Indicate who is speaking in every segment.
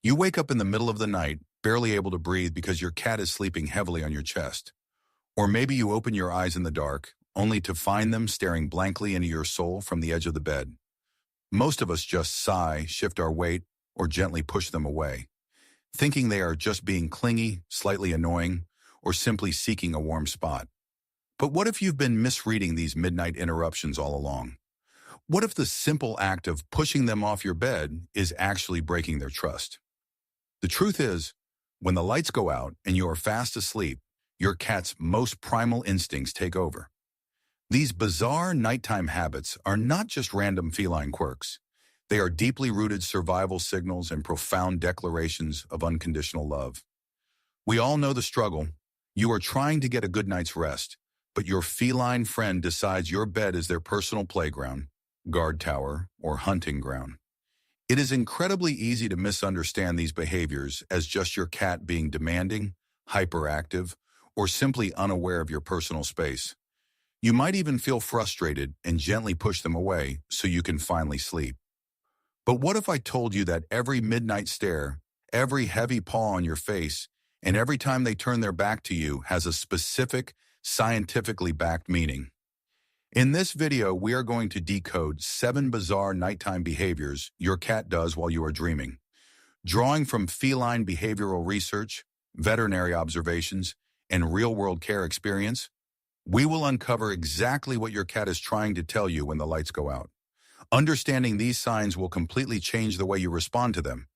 Speaker 1: You wake up in the middle of the night, barely able to breathe because your cat is sleeping heavily on your chest. Or maybe you open your eyes in the dark, only to find them staring blankly into your soul from the edge of the bed. Most of us just sigh, shift our weight, or gently push them away, thinking they are just being clingy, slightly annoying, or simply seeking a warm spot. But what if you've been misreading these midnight interruptions all along? What if the simple act of pushing them off your bed is actually breaking their trust? The truth is, when the lights go out and you are fast asleep, your cat's most primal instincts take over. These bizarre nighttime habits are not just random feline quirks. They are deeply rooted survival signals and profound declarations of unconditional love. We all know the struggle. You are trying to get a good night's rest, but your feline friend decides your bed is their personal playground, guard tower, or hunting ground. It is incredibly easy to misunderstand these behaviors as just your cat being demanding, hyperactive, or simply unaware of your personal space. You might even feel frustrated and gently push them away so you can finally sleep. But what if I told you that every midnight stare, every heavy paw on your face, and every time they turn their back to you has a specific, scientifically backed meaning? In this video, we are going to decode 7 bizarre nighttime behaviors your cat does while you are dreaming. Drawing from feline behavioral research, veterinary observations, and real-world care experience, we will uncover exactly what your cat is trying to tell you when the lights go out. Understanding these signs will completely change the way you respond to them.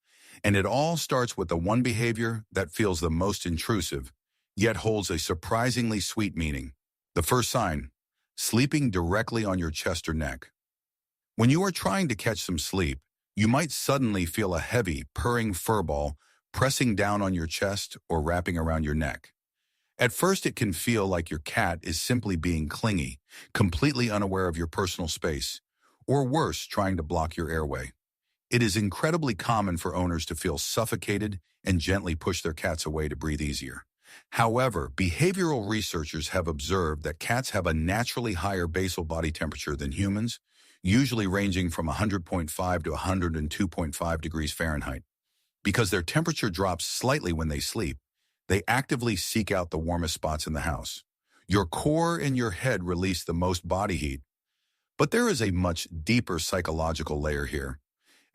Speaker 1: And it all starts with the one behavior that feels the most intrusive, yet holds a surprisingly sweet meaning. The first sign: sleeping directly on your chest or neck. When you are trying to catch some sleep, you might suddenly feel a heavy, purring fur ball pressing down on your chest or wrapping around your neck. At first, it can feel like your cat is simply being clingy, completely unaware of your personal space, or worse, trying to block your airway. It is incredibly common for owners to feel suffocated and gently push their cats away to breathe easier. However, behavioral researchers have observed that cats have a naturally higher basal body temperature than humans, usually ranging from 100.5 to 102.5 degrees Fahrenheit. Because their temperature drops slightly when they sleep, they actively seek out the warmest spots in the house. Your core and your head release the most body heat. But there is a much deeper psychological layer here.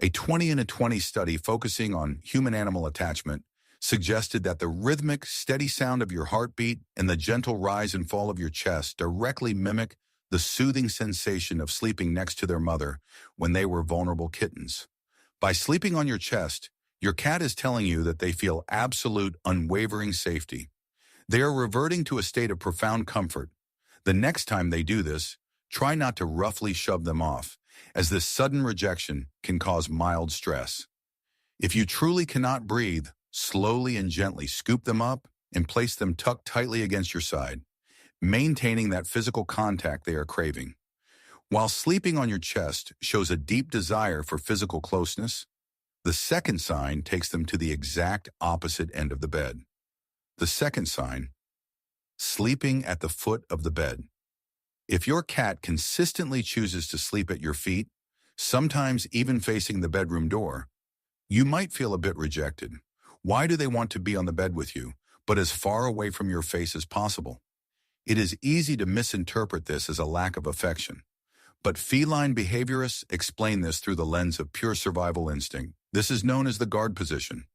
Speaker 1: A 20-in-a-20 study focusing on human-animal attachment suggested that the rhythmic, steady sound of your heartbeat and the gentle rise and fall of your chest directly mimic the soothing sensation of sleeping next to their mother when they were vulnerable kittens. By sleeping on your chest, your cat is telling you that they feel absolute, unwavering safety. They are reverting to a state of profound comfort. The next time they do this, try not to roughly shove them off, as this sudden rejection can cause mild stress. If you truly cannot breathe, slowly and gently scoop them up and place them tucked tightly against your side, maintaining that physical contact they are craving. While sleeping on your chest shows a deep desire for physical closeness, the second sign takes them to the exact opposite end of the bed. The second sign: sleeping at the foot of the bed. If your cat consistently chooses to sleep at your feet, sometimes even facing the bedroom door, you might feel a bit rejected. Why do they want to be on the bed with you, but as far away from your face as possible? It is easy to misinterpret this as a lack of affection, but feline behaviorists explain this through the lens of pure survival instinct. This is known as the guard position.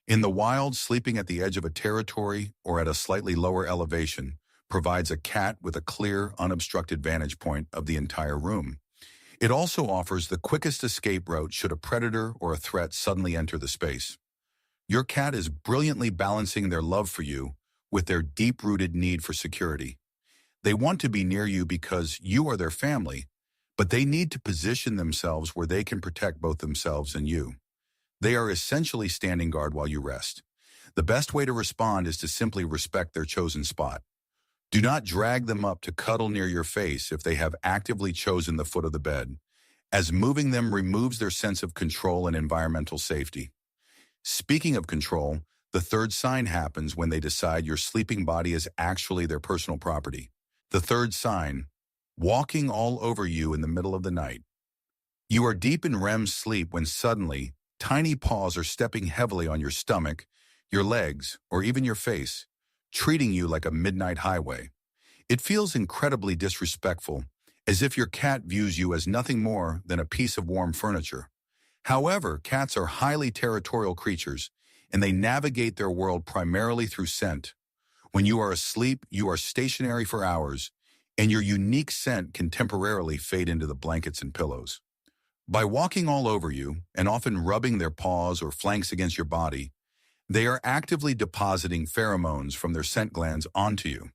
Speaker 1: In the wild, sleeping at the edge of a territory or at a slightly lower elevation provides a cat with a clear, unobstructed vantage point of the entire room. It also offers the quickest escape route should a predator or a threat suddenly enter the space. Your cat is brilliantly balancing their love for you with their deep-rooted need for security. They want to be near you because you are their family, but they need to position themselves where they can protect both themselves and you. They are essentially standing guard while you rest. The best way to respond is to simply respect their chosen spot. Do not drag them up to cuddle near your face if they have actively chosen the foot of the bed, as moving them removes their sense of control and environmental safety. Speaking of control, the third sign happens when they decide your sleeping body is actually their personal property. The third sign: walking all over you in the middle of the night. You are deep in REM sleep when suddenly, tiny paws are stepping heavily on your stomach, your legs, or even your face, treating you like a midnight highway. It feels incredibly disrespectful, as if your cat views you as nothing more than a piece of warm furniture. However, cats are highly territorial creatures, and they navigate their world primarily through scent. When you are asleep, you are stationary for hours, and your unique scent can temporarily fade into the blankets and pillows. By walking all over you, and often rubbing their paws or flanks against your body, they are actively depositing pheromones from their scent glands onto you.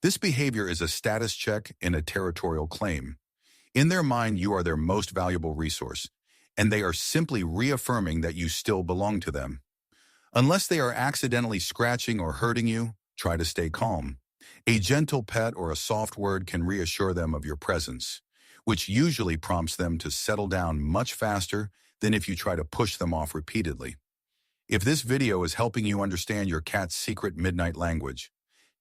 Speaker 1: This behavior is a status check and a territorial claim. In their mind, you are their most valuable resource, and they are simply reaffirming that you still belong to them. Unless they are accidentally scratching or hurting you, try to stay calm. A gentle pet or a soft word can reassure them of your presence, which usually prompts them to settle down much faster than if you try to push them off repeatedly. If this video is helping you understand your cat's secret midnight language,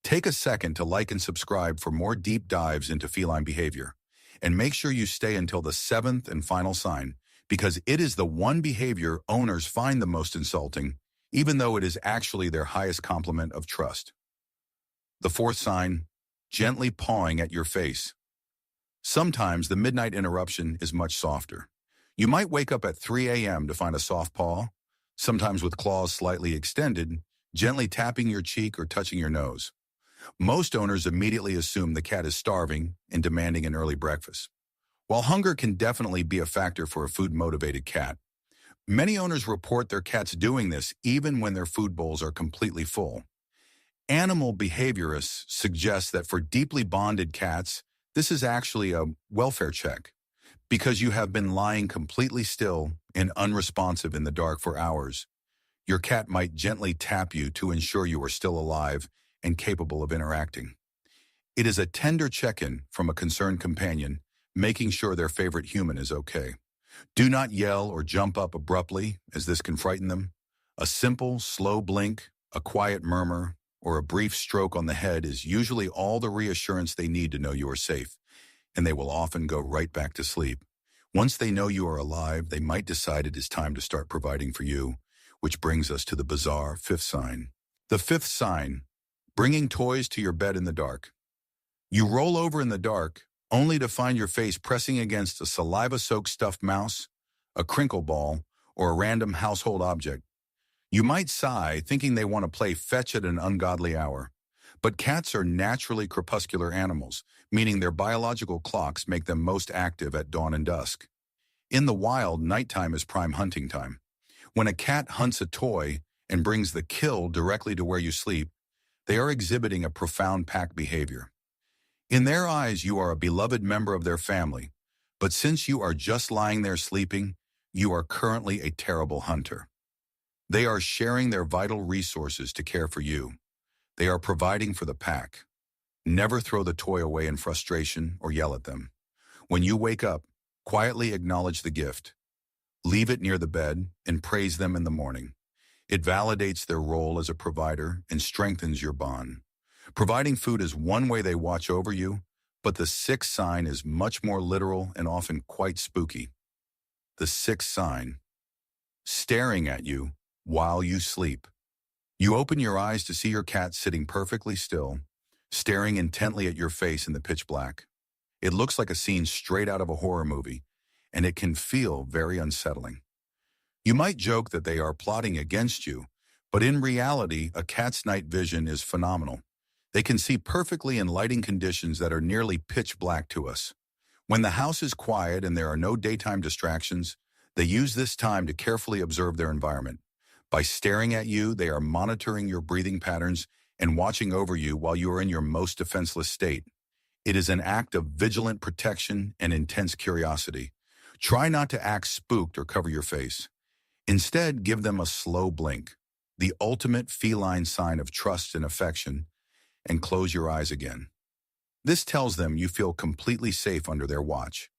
Speaker 1: take a second to like and subscribe for more deep dives into feline behavior. And make sure you stay until the seventh and final sign, because it is the one behavior owners find the most insulting, even though it is actually their highest compliment of trust. The fourth sign, gently pawing at your face. Sometimes the midnight interruption is much softer. You might wake up at 3 a.m. to find a soft paw, sometimes with claws slightly extended, gently tapping your cheek or touching your nose. Most owners immediately assume the cat is starving and demanding an early breakfast. While hunger can definitely be a factor for a food-motivated cat, many owners report their cats doing this even when their food bowls are completely full. Animal behaviorists suggest that for deeply bonded cats, this is actually a welfare check, because you have been lying completely still and unresponsive in the dark for hours. Your cat might gently tap you to ensure you are still alive and capable of interacting. It is a tender check-in from a concerned companion, making sure their favorite human is okay. Do not yell or jump up abruptly, as this can frighten them. A simple, slow blink, a quiet murmur, or a brief stroke on the head is usually all the reassurance they need to know you are safe, and they will often go right back to sleep. Once they know you are alive, they might decide it is time to start providing for you, which brings us to the bizarre fifth sign. The fifth sign, bringing toys to your bed in the dark. You roll over in the dark, only to find your face pressing against a saliva-soaked stuffed mouse, a crinkle ball, or a random household object. You might sigh, thinking they want to play fetch at an ungodly hour. But cats are naturally crepuscular animals, meaning their biological clocks make them most active at dawn and dusk. In the wild, nighttime is prime hunting time. When a cat hunts a toy and brings the kill directly to where you sleep, they are exhibiting a profound pack behavior. In their eyes, you are a beloved member of their family, but since you are just lying there sleeping, you are currently a terrible hunter. They are sharing their vital resources to care for you. They are providing for the pack. Never throw the toy away in frustration or yell at them. When you wake up, quietly acknowledge the gift. Leave it near the bed and praise them in the morning. It validates their role as a provider and strengthens your bond. Providing food is one way they watch over you, but the sixth sign is much more literal and often quite spooky. The sixth sign, staring at you while you sleep. You open your eyes to see your cat sitting perfectly still, staring intently at your face in the pitch black. It looks like a scene straight out of a horror movie, and it can feel very unsettling. You might joke that they are plotting against you, but in reality, a cat's night vision is phenomenal. They can see perfectly in lighting conditions that are nearly pitch black to us. When the house is quiet and there are no daytime distractions, they use this time to carefully observe their environment. By staring at you, they are monitoring your breathing patterns and watching over you while you are in your most defenseless state. It is an act of vigilant protection and intense curiosity. Try not to act spooked or cover your face. Instead, give them a slow blink, the ultimate feline sign of trust and affection, and close your eyes again. This tells them you feel completely safe under their watch.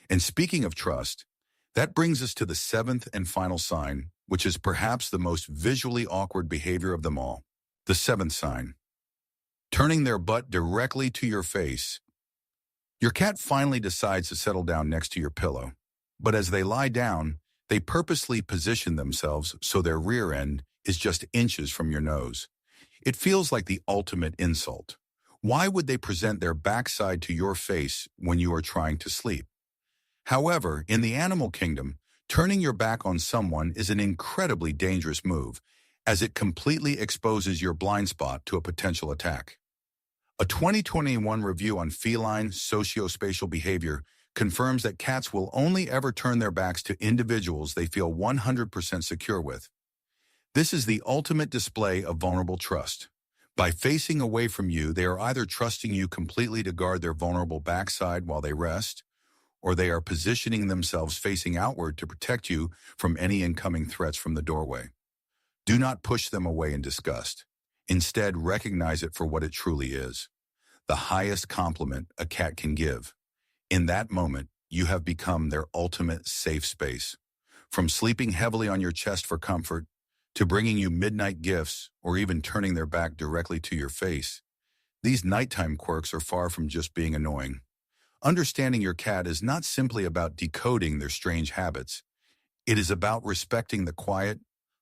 Speaker 1: And speaking of trust, that brings us to the seventh and final sign, which is perhaps the most visually awkward behavior of them all. The seventh sign, turning their butt directly to your face. Your cat finally decides to settle down next to your pillow, but as they lie down, They purposely position themselves so their rear end is just inches from your nose. It feels like the ultimate insult. Why would they present their backside to your face when you are trying to sleep? However, in the animal kingdom, turning your back on someone is an incredibly dangerous move, as it completely exposes your blind spot to a potential attack. A 2021 review on feline sociospatial behavior confirms that cats will only ever turn their backs to individuals they feel 100% secure with. This is the ultimate display of vulnerable trust. By facing away from you, they are either trusting you completely to guard their vulnerable backside while they rest, or they are positioning themselves facing outward to protect you from any incoming threats from the doorway. Do not push them away in disgust. Instead, recognize it for what it truly is: the highest compliment a cat can give. In that moment, you have become their ultimate safe space. From sleeping heavily on your chest for comfort, to bringing you midnight gifts, or even turning their back directly to your face, these nighttime quirks are far from just being annoying. Understanding your cat is not simply about decoding their strange habits. It is about respecting the quiet,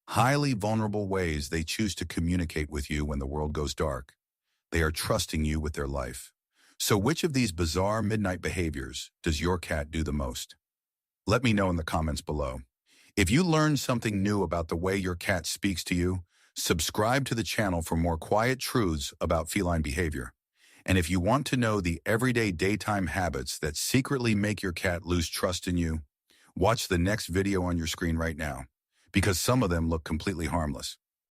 Speaker 1: highly vulnerable ways they choose to communicate with you when the world goes dark. They are trusting you with their life. So which of these bizarre midnight behaviors does your cat do the most? Let me know in the comments below. If you learned something new about the way your cat speaks to you, subscribe to the channel for more quiet truths about feline behavior. And if you want to know the everyday daytime habits that secretly make your cat lose trust in you, watch the next video on your screen right now, because some of them look completely harmless.